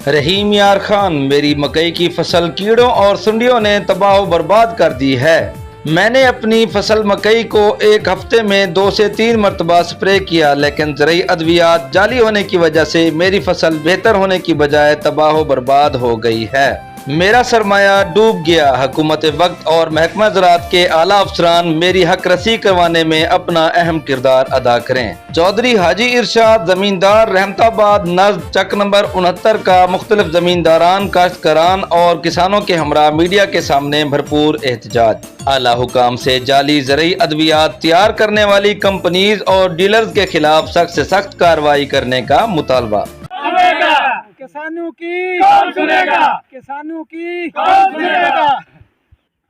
रहीम यार खान, मेरी मकई की फसल कीड़ों और सुंडियों ने तबाह व बर्बाद कर दी है। मैंने अपनी फसल मकई को एक हफ्ते में 2 से 3 मरतबा स्प्रे किया, लेकिन ज़रूरी अद्वियात जाली होने की वजह से मेरी फसल बेहतर होने की बजाय तबाह व बर्बाद हो गई है। मेरा सरमाया डूब गया। हुकूमत वक्त और महकमा ज़राअत के आला अफसरान मेरी हक रसी करवाने में अपना अहम किरदार अदा करें। चौधरी हाजी इरशाद जमींदार रहमताबाद नज़्म चक नंबर 69 का मुख्तलिफ जमींदारान, काश्तकारान और किसानों के हमरा मीडिया के सामने भरपूर एहतजाज। आला हुकाम से जाली ज़रूरी अद्वियात तैयार करने वाली कंपनीज और डीलर्स के खिलाफ सख्त से सख्त कार्रवाई करने का मुतालबा। किसानों की कौन सुनेगा? किसानों की कौन सुनेगा?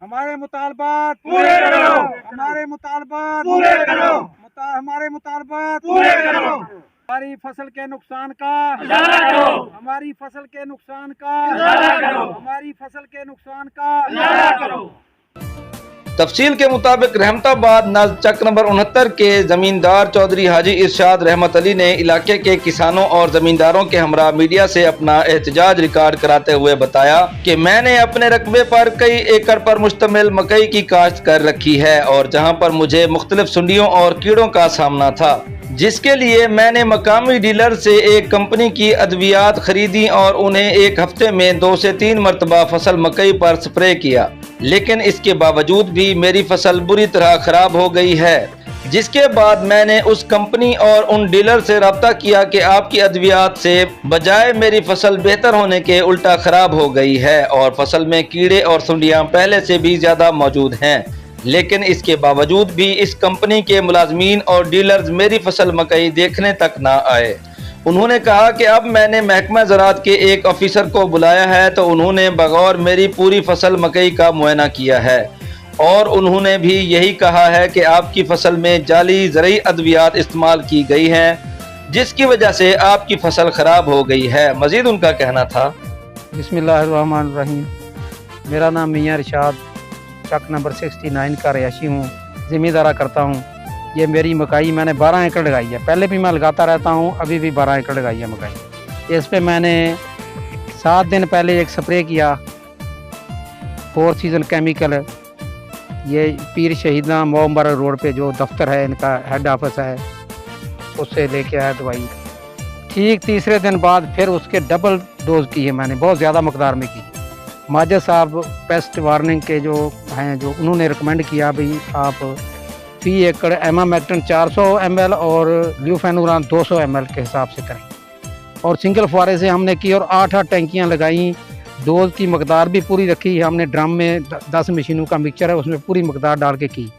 हमारे मुतालबात पूरे करो। हमारे मुतालबात पूरे करो। हमारे मुतालबात पूरे करो। हमारी फसल के नुकसान का इजाला करो। हमारी फसल के नुकसान का इजाला करो। हमारी फसल के नुकसान का इजाला करो। तफसील के मुताबिक रहमताबाद नज़्म चक नंबर 69 के जमींदार चौधरी हाजी इरशाद रहमत अली ने इलाके के किसानों और जमींदारों के हमरा मीडिया से अपना एहतजाज रिकॉर्ड कराते हुए बताया कि मैंने अपने रकबे पर कई एकड़ पर मुश्तमिल मकई की काश्त कर रखी है और जहां पर मुझे मुख्तलिफ सुंडियों और कीड़ों का सामना था, जिसके लिए मैंने मकामी डीलर से एक कंपनी की अद्वियात खरीदी और उन्हें एक हफ्ते में 2 से 3 मरतबा फसल मकई पर स्प्रे किया, लेकिन इसके बावजूद भी मेरी फसल बुरी तरह खराब हो गई है। जिसके बाद मैंने उस कंपनी और उन डीलर से रब्ता किया कि आपकी अद्वियात से बजाय मेरी फसल बेहतर होने के उल्टा खराब हो गई है और फसल में कीड़े और सुंडियां पहले से भी ज्यादा मौजूद हैं, लेकिन इसके बावजूद भी इस कंपनी के मुलाजमीन और डीलर्स मेरी फसल मकई देखने तक ना आए। उन्होंने कहा कि अब मैंने महकमा ज़राअत के एक ऑफिसर को बुलाया है तो उन्होंने बगौर मेरी पूरी फसल मकई का मुआयना किया है और उन्होंने भी यही कहा है कि आपकी फसल में जाली ज़रूरी अद्वियात इस्तेमाल की गई हैं, जिसकी वजह से आपकी फसल ख़राब हो गई है। मज़ीद उनका कहना था, बिस्मिल्लाहिर्रहमानिर्रहीम। मेरा नाम मियां इरशाद चक नंबर 69 का रहायशी हूँ, ज़िम्मेदारा करता हूँ। ये मेरी मकई मैंने 12 एकड़ लगाई है, पहले भी मैं लगाता रहता हूँ, अभी भी 12 एकड़ लगाई है मकई। इस पे मैंने 7 दिन पहले एक स्प्रे किया 4 सीज़न केमिकल, ये पीर शहीदा मोहम्मद रोड पे जो दफ्तर है इनका हेड ऑफिस है, उससे लेके आया दवाई। ठीक तीसरे दिन बाद फिर उसके डबल डोज की है मैंने, बहुत ज़्यादा मकदार में की। माजिद साहब पेस्ट वार्निंग के जो हैं, जो उन्होंने रिकमेंड किया भाई आप फी एकड़ एमामेक्टिन 400 ml और ल्यूफेनुरान 200 ml के हिसाब से करें और सिंगल फुआरे से हमने की और 8 टैंकियाँ लगाई। डोज की मकदार भी पूरी रखी, हमने ड्रम में 10 मशीनों का मिक्सचर है उसमें पूरी मकदार डाल के की।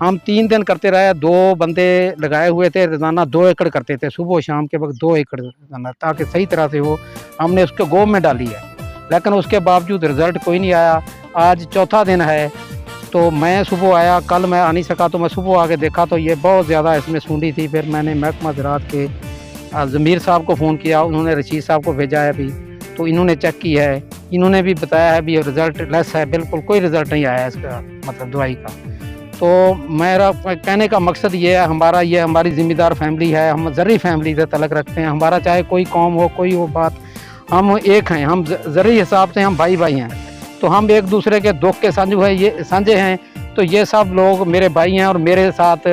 हम 3 दिन करते रहे, 2 बंदे लगाए हुए थे, रोज़ाना 2 एकड़ करते थे, सुबह शाम के वक्त 2 एकड़ रोज़ाना, ताकि सही तरह से हो। हमने उसको गोब में डाली है, लेकिन उसके बावजूद रिज़ल्ट कोई नहीं आया। आज चौथा दिन है तो मैं सुबह आया, कल मैं आ नहीं सका तो मैं सुबह आके देखा तो ये बहुत ज़्यादा इसमें सूंडी थी। फिर मैंने महकमा ज़राअत के ज़मीर साहब को फ़ोन किया, उन्होंने रशीद साहब को भेजा है अभी, तो इन्होंने चेक की है, इन्होंने भी बताया है भी रिज़ल्ट लेस है, बिल्कुल कोई रिज़ल्ट नहीं आया इसका, मतलब दवाई का। तो मेरा कहने का मकसद ये है, हमारी ज़िम्मेदार फैमिली है, हम ज़रूरी फैमिली से तलक रखते हैं। हमारा चाहे कोई कौम हो, कोई हो बात, हम एक हैं, हम ज़रूरी हिसाब से हम भाई भाई हैं, तो हम एक दूसरे के दुख के साझे हैं। तो ये सब लोग मेरे भाई हैं और मेरे साथ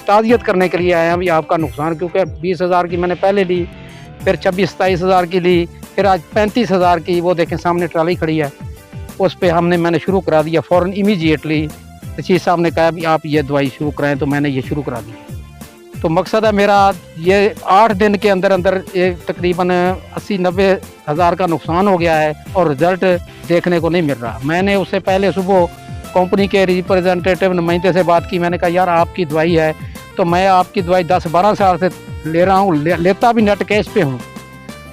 ताज़ियत करने के लिए आए हैं भी आपका नुकसान, क्योंकि 20,000 की मैंने पहले ली, फिर 26-27 हज़ार की ली, फिर आज 35,000 की, वो देखें सामने ट्राली खड़ी है, उस पर मैंने शुरू करा दिया फ़ौरन इमीडिएटली। रशीद साहब ने कहा भी आप ये दवाई शुरू कराएँ, तो मैंने ये शुरू करा दी। तो मकसद है मेरा ये 8 दिन के अंदर अंदर एक तकरीबन 80-90 हज़ार का नुकसान हो गया है और रिज़ल्ट देखने को नहीं मिल रहा। मैंने उससे पहले सुबह कंपनी के रिप्रेजेंटेटिव नुमाइंदे से बात की, मैंने कहा यार आपकी दवाई है तो मैं आपकी दवाई 10-12 साल से ले रहा हूँ, लेता भी नेट कैश पे हूँ,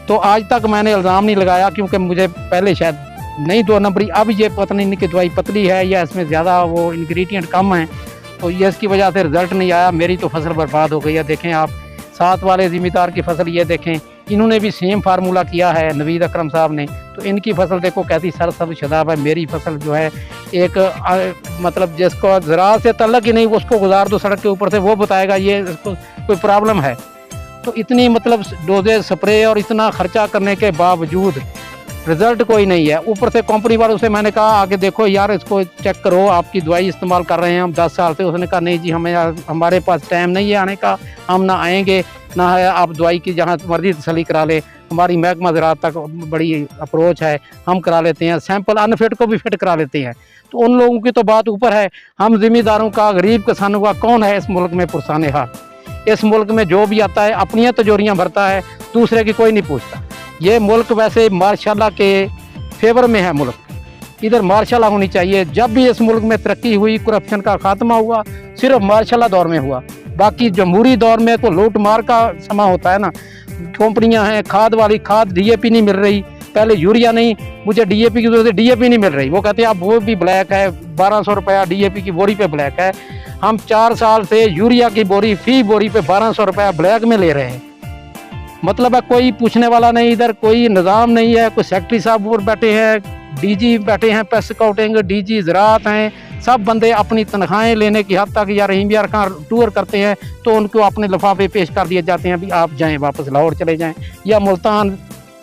तो आज तक मैंने इल्ज़ाम नहीं लगाया, क्योंकि मुझे पहले शायद नहीं 2 नंबरी, अब ये पता नहीं कि दवाई पतली है या इसमें ज़्यादा वो इंग्रेडिएंट कम है, तो ये इसकी वजह से रिज़ल्ट नहीं आया। मेरी तो फसल बर्बाद हो गई है। देखें आप, साथ वाले ज़िम्मेदार की फसल ये देखें, इन्होंने भी सेम फार्मूला किया है नवीद अकरम साहब ने, तो इनकी फसल देखो कैसी सरसब्ज़ शदाब है। मेरी फसल जो है एक मतलब जिसको ज़राअत से तल्लक ही नहीं, उसको गुजार दो सड़क के ऊपर से, वो बताएगा ये इसको कोई प्रॉब्लम है। तो इतनी मतलब डोजेज स्प्रे और इतना खर्चा करने के बावजूद रिजल्ट कोई नहीं है। ऊपर से कंपनी वालों से मैंने कहा आगे देखो यार इसको चेक करो, आपकी दवाई इस्तेमाल कर रहे हैं हम 10 साल से। उसने कहा नहीं जी हमें हमारे पास टाइम नहीं है आने का, हम ना आएंगे ना है, आप दवाई की जहाँ मर्जी तसली करा ले, हमारी महकमा ज़राअत तक बड़ी अप्रोच है, हम करा लेते हैं, सैंपल अनफिट को भी फिट करा लेते हैं। तो उन लोगों की तो बात ऊपर है, हम ज़िम्मेदारों का, गरीब किसानों का कौन है इस मुल्क में पुरसाने हाल। इस मुल्क में जो भी आता है अपनी तिजोरियाँ भरता है, दूसरे की कोई नहीं पूछता। ये मुल्क वैसे मार्शाल्लाह के फेवर में है मुल्क, इधर मार्शाल्लाह होनी चाहिए। जब भी इस मुल्क में तरक्की हुई, करप्शन का खात्मा हुआ, सिर्फ मार्शाल्लाह दौर में हुआ। बाकी जमहूरी दौर में तो लूट मार का समा होता है ना। कंपनियां हैं, खाद वाली खाद DAP नहीं मिल रही, पहले यूरिया नहीं, मुझे DAP की वजह से DAP नहीं मिल रही। वो कहते हैं अब वो भी ब्लैक है, 1200 रुपया DAP की बोरी पे ब्लैक है। हम 4 साल से यूरिया की बोरी फी बोरी पे 1200 रुपया ब्लैक में ले रहे हैं। मतलब है कोई पूछने वाला नहीं, इधर कोई निज़ाम नहीं है। कोई सेक्रेटरी साहब ऊपर बैठे हैं, DG बैठे हैं, पेस्ट स्काउटिंग DG ज़राअत हैं, सब बंदे अपनी तनख्वाहें लेने की हद तक या रहीम यार खां टूर करते हैं तो उनको अपने लिफाफे पेश कर दिए जाते हैं भी आप जाएं, वापस लाहौर चले जाएं या मुल्तान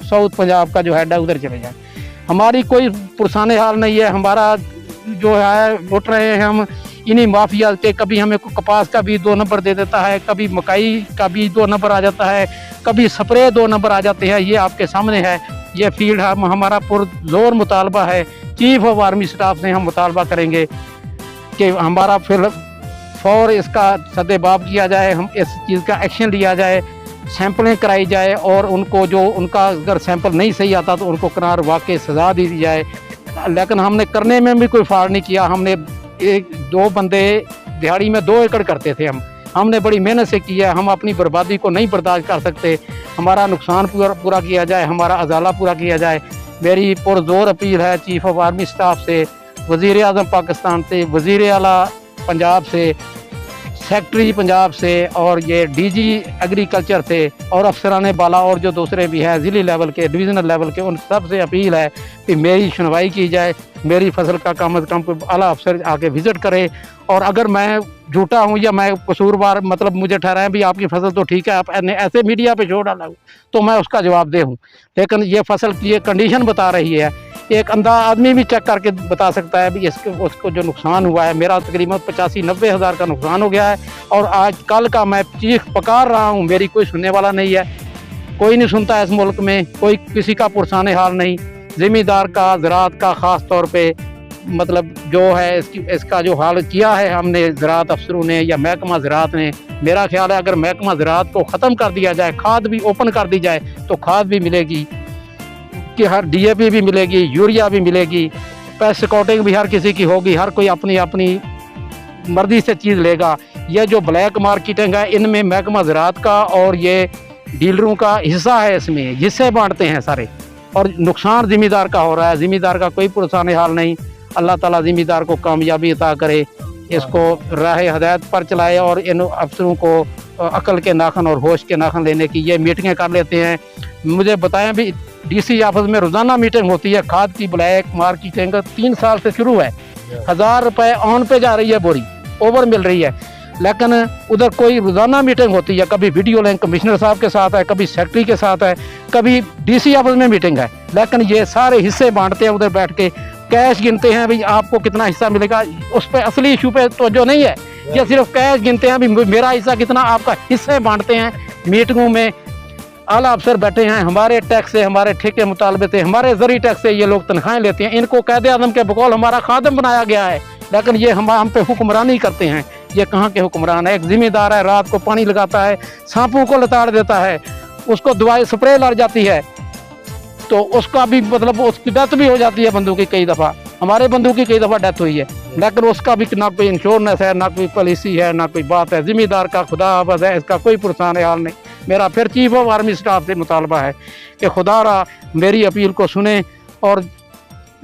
साउथ पंजाब का जो हेड है उधर चले जाएं। हमारी कोई पुरसाने हाल नहीं है। हमारा जो है उठ रहे हैं हम इन्हीं माफिया के, कभी हमें कपास का बीज 2 नंबर दे देता है, कभी मकई का बीज 2 नंबर आ जाता है, कभी स्प्रे 2 नंबर आ जाते हैं। ये आपके सामने है, ये फील्ड हमारा पुरजोर मुतालबा है। चीफ ऑफ आर्मी स्टाफ से हम मुतालबा करेंगे कि हमारा फिर फौर इसका सद्देबाब किया जाए, हम इस चीज़ का एक्शन लिया जाए, सैंपलिंग कराई जाए और उनको जो उनका अगर सैंपल नहीं सही आता तो उनको करार वाकई सज़ा दी जाए। लेकिन हमने करने में भी कोई फार नहीं किया। हमने 1-2 बंदे दिहाड़ी में 2 एकड़ करते थे, हमने बड़ी मेहनत से किया। हम अपनी बर्बादी को नहीं बर्दाश्त कर सकते। हमारा नुकसान पूरा किया जाए, हमारा अजाला पूरा किया जाए। मेरी पुरजोर अपील है चीफ ऑफ आर्मी स्टाफ से, वज़ीर आज़म पाकिस्तान से, वज़ीर आला पंजाब से, सेक्रेटरी पंजाब से और ये DG एग्रीकल्चर से और अफसरान बाला और जो दूसरे भी हैं ज़िली लेवल के, डिवीज़नल लेवल के, उन सब से अपील है कि मेरी सुनवाई की जाए। मेरी फसल का कम अज़ कम कोई आला अफसर आके विज़िट करे और अगर मैं झूठा हूँ या मैं कसूरवार मतलब मुझे ठहराएं भी आपकी फसल तो ठीक है, आपने ऐसे मीडिया पे छोड़ डाला तो मैं उसका जवाब दे हूँ। लेकिन ये फसल की ये कंडीशन बता रही है, एक अंधा आदमी भी चेक करके बता सकता है भी इसके उसको जो नुकसान हुआ है। मेरा तकरीबन 85-90 हज़ार का नुकसान हो गया है और आज कल का मैं चीख पकार रहा हूँ, मेरी कोई सुनने वाला नहीं है। कोई नहीं सुनता इस मुल्क में, कोई किसी का पुरसाने हाल नहीं। ज़िम्मेदार का, ज़राअत का ख़ास तौर पे मतलब जो है इसका जो हाल किया है हमने ज़राअत अफसरों ने या महकमा ज़राअत ने, मेरा ख्याल है अगर महकमा ज़राअत को ख़त्म कर दिया जाए, खाद भी ओपन कर दी जाए तो खाद भी मिलेगी कि हर DAP भी मिलेगी, यूरिया भी मिलेगी, पेस्ट स्काउटिंग भी हर किसी की होगी, हर कोई अपनी अपनी मर्जी से चीज़ लेगा। ये जो ब्लैक मार्केटिंग है इनमें महकमा ज़राअत का और ये डीलरों का हिस्सा है, इसमें हिस्से बांटते हैं सारे और नुकसान ज़िम्मेदार का हो रहा है। ज़िम्मेदार का कोई पुरसाने हाल नहीं। अल्लाह ताला ज़िम्मेदार को कामयाबी अता करे, इसको राह हदायत पर चलाए और इन अफसरों को अकल के नाखन और होश के नाखन लेने की ये मीटिंगें कर लेते हैं। मुझे बताएं भी DC ऑफिस में रोज़ाना मीटिंग होती है। खाद की ब्लैक मार्केटिंग 3 साल से शुरू है, 1000 रुपये ऑन पे जा रही है, बोरी ओवर मिल रही है, लेकिन उधर कोई रोज़ाना मीटिंग होती है। कभी वीडियो लिंक कमिश्नर साहब के साथ है, कभी सेक्रेटरी के साथ है, कभी DC ऑफिस में मीटिंग है, लेकिन ये सारे हिस्से बांटते हैं उधर बैठ के, कैश गिनते हैं भाई आपको कितना हिस्सा मिलेगा। उस पर असली इशू पे तो जो नहीं है, ये सिर्फ कैश गिनते हैं भी मेरा हिस्सा कितना, आपका हिस्से बांटते हैं। मीटिंगों में आला अफसर बैठे हैं, हमारे टैक्स से, हमारे ठेके मुतालबे से, हमारे ज़री टैक्स से ये लोग तनख्वाहें लेते हैं। इनको कायदे आज़म के बकौल हमारा खादम बनाया गया है, लेकिन ये हम पे हुक्मरानी करते हैं। ये कहाँ के हुक्मरान है? एक ज़िम्मेदार है, रात को पानी लगाता है, सांपों को लताड़ देता है, उसको दवाई स्प्रे लग जाती है तो उसका भी मतलब उसकी डेथ भी हो जाती है। बंदूक की कई दफ़ा, हमारे बंदूक की कई दफ़ा डेथ हुई है, लेकिन उसका भी ना कोई इंश्योरेंस है, ना कोई पॉलिसी है, ना कोई बात है। ज़िम्मेदार का खुदा हाफ़िज़ है, इसका कोई पुरसाने हाल नहीं। मेरा फिर चीफ ऑफ आर्मी स्टाफ से मुतालबा है कि खुदारा मेरी अपील को सुने और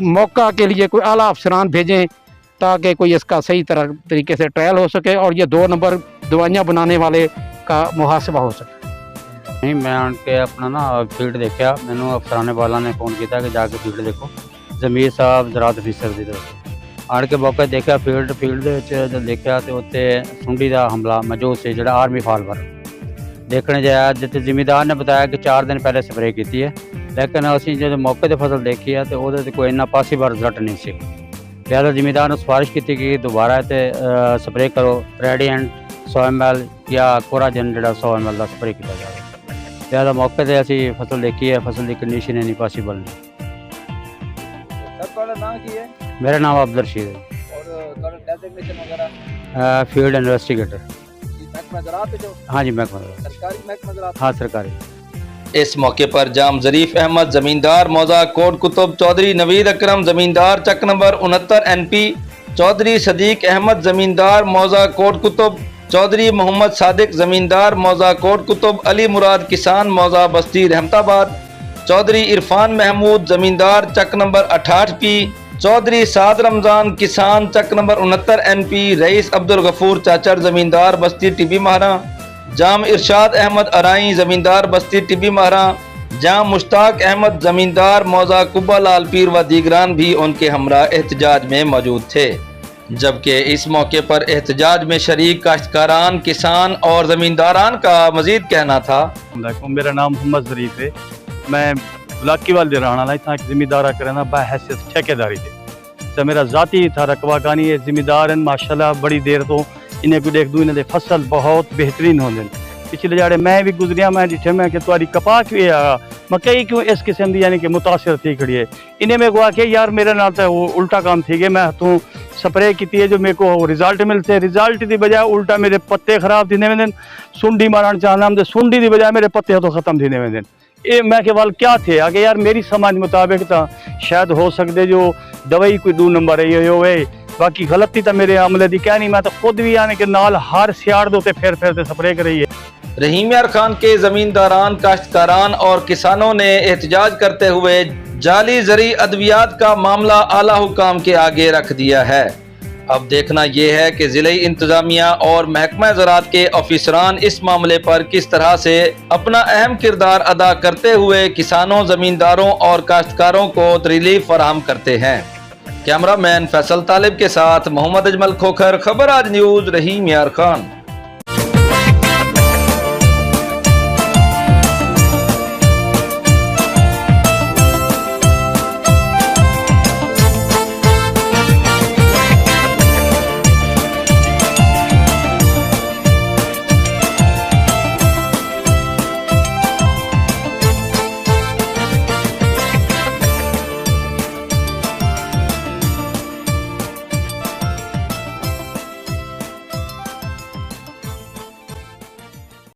मौका के लिए कोई आला अफसरान भेजें ताकि कोई इसका सही तरीके से ट्रायल हो सके और ये 2 नंबर दवाइयाँ बनाने वाले का मुहासबा हो सके। नहीं, मैं आन के अपना ना फील्ड देखा, मैंने अफसराने वाला ने फ़ोन किया कि जाके फील्ड देखो। जमीर साहब ज़राअत अफिसर की तरफ आन के मौके देखा फील्ड जो देखा तो उत्ते सुंडी का हमला मौजूद से जो आर्मी फाल पर देखने जाया जिते जिमीदार ने बताया कि 4 दिन पहले स्प्रे की है, लेकिन असीं जो मौके पर फसल देखी है तो वो कोई इन्ना पॉसीबल रिजल्ट नहीं सी। लिहाजा जिमीदार ने सिफारिश की कि दोबारा इतने स्प्रे करो, रेडिएंट 100 ml या कोराजन जो 100 ml का स्प्रे किया जाए। लिहाजा मौके पर असी फसल देखी है, फसल की कंडीशन इन्नी पॉसीबल नहीं। मेरा नाम अब्दुल रशीद है, फील्ड इन्वेस्टिगेटर। हाँ जी, महकमा, हाँ सरकारी। इस मौके पर जाम जरीफ अहमद जमींदार मौजा कोट कुतुब, चौधरी नवीद अकरम जमींदार चक नंबर 69 NP, चौधरी सदीक अहमद जमींदार मौजा कोट कुतुब, चौधरी मोहम्मद सादिक जमींदार मौजा कोट कुतुब, अली मुराद किसान मौजा बस्ती रहमताबाद, चौधरी इरफान महमूद जमींदार चक नंबर 68 P, चौधरी साद रमजान किसान चक number 69 NP, rice Abdul Ghafoor चाचर जमींदार बस्ती टिबी महारा, जाम इरशाद अहमद अराई जमींदार बस्ती टिबी महारा, जाम मुश्ताक अहमद जमींदार मौजा कुब्बा लाल पीर व दीगरान भी उनके हमरा एहतजाज में मौजूद थे। जबकि इस मौके पर एहतजाज में शरीक काश्तकारान, किसान और जमींदारान का मजीद कहना था। मेरा नाम मोहम्मद जरीफ है, मैं बुलाकी वाले रहने वाला इतना जिम्मेदारा करना बहैसियत ठेकेदारी थे। तो मेरा ज़ाती था रकबा कानी है जिम्मेदार माशाल्लाह बड़ी देर तो इन्हें को देख दूँ इन्हें फसल बहुत बेहतरीन होंगे। पिछले जाड़े मैं भी गुजरिया, मैं जिठे मैं कि तुम्हारी कपा क्यों आ मकई क्यों इस किस्म की यानी कि मुतासर थी खड़ी है। इन्हें मेरे को आके यार मेरे नाल तो वो उल्टा काम थी गया, मैं तू स्प्रे की है जो मेरे को रिजल्ट मिलते, रिजल्ट की बजाय उल्टा मेरे पत्ते खराब थी में सुंडी मारण चाहना तो सुंडी की बजाय मेरे पत्ते तो खत्म थी में। ये मैं के वाल क्या थे आगे यार मेरी समझ मुताबिक तो शायद हो सकते जो दवाई कोई 2 नंबर रही हो, बाकी गलती तो मेरे अमले की क्या नहीं, मैं तो खुद भी आने के नाल हर सियाड़ दो फिर स्प्रे कर रही है। रहीम यार खान के जमींदारान, काश्तकारान और किसानों ने एहतजाज करते हुए जाली जरी अद्वियात का मामला आला हुकाम के आगे रख दिया है। अब देखना यह है कि जिले इंतजामिया और महकमा ज़राअत के ऑफिसरान इस मामले पर किस तरह से अपना अहम किरदार अदा करते हुए किसानों, जमींदारों और काश्तकारों को रिलीफ फराहम करते हैं। कैमरामैन फैसल तालिब के साथ मोहम्मद अजमल खोखर, खबर आज न्यूज़, रहीम यार खान।